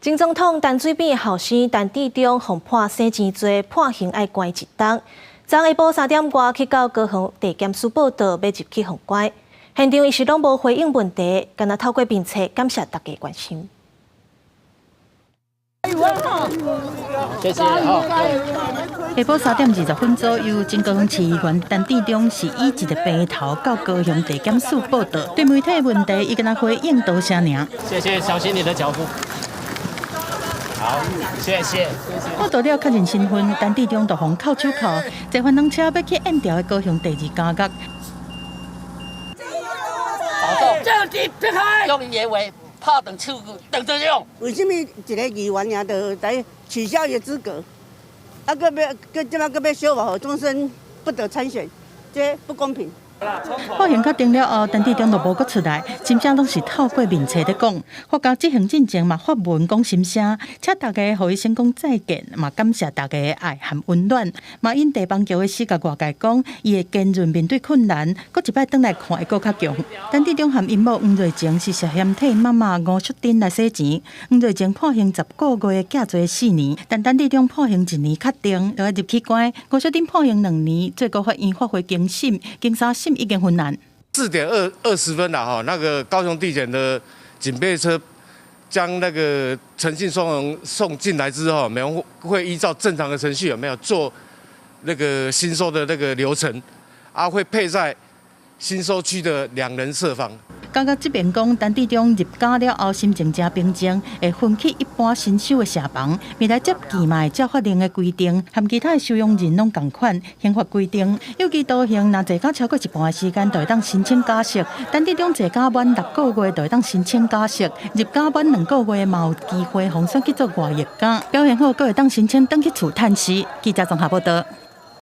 前总统陈水扁后生陈致中被判洗钱罪，判刑要关1冬。昨下晡3点外去到高雄地检署报道，要入去封关。现场伊是拢无回应问题，干那透过面册感谢大家关心。谢谢哈。下晡3点20分左右，前高雄市议员陈致中是以一个病头到高雄地检署报道，对媒体问题，伊跟他回应多谢尔。谢谢，小心你的脚步。好，谢谢。报道了确认身份，陈致中就封扣手铐，坐翻人车要去验调的高雄第2监狱。保重，这地别开，用言为怕等处等着用。为什么一个议员也就来取消伊资格？啊，即摆要修法，终身不得参选，这不公平。判刑确定了后，陈致中就无搁出来，心声拢是透过面册在讲。法官执行进前嘛发文讲心声，请大家互伊先讲再见，嘛感谢大家的爱和温暖。嘛因地邦桥的死甲外界讲，伊会坚韧面对困难，搁一摆转来看会搁较强。陈致中和因某黄瑞晴是涉嫌替妈妈吴淑珍来洗钱，黄瑞晴判刑10个月，假罪4年，但陈致中判刑1年确定，就要入去关。吴淑珍判刑2年，最高法院发回警审，经3审已经昏暗。4点20分了哈，那个高雄地检的警备车将那个陈姓双人送进来之后，我们会依照正常的程序有没有做那个新收的那个流程，会配在新收区的2人设防。监狱这边讲，陈致中入监了后，心情真平静，会分去一般新收的舍房。未来接见嘛，照法令的规定，和其他的收容人拢同款。刑法规定，有期徒刑若坐监超过一半的时间，就会当申请假释。陈致中坐监满6个月，就会当申请假释；入监满2个月，嘛有机会红选去做外役监。表现好，阁会当申请转去厝探视。记者综合报道。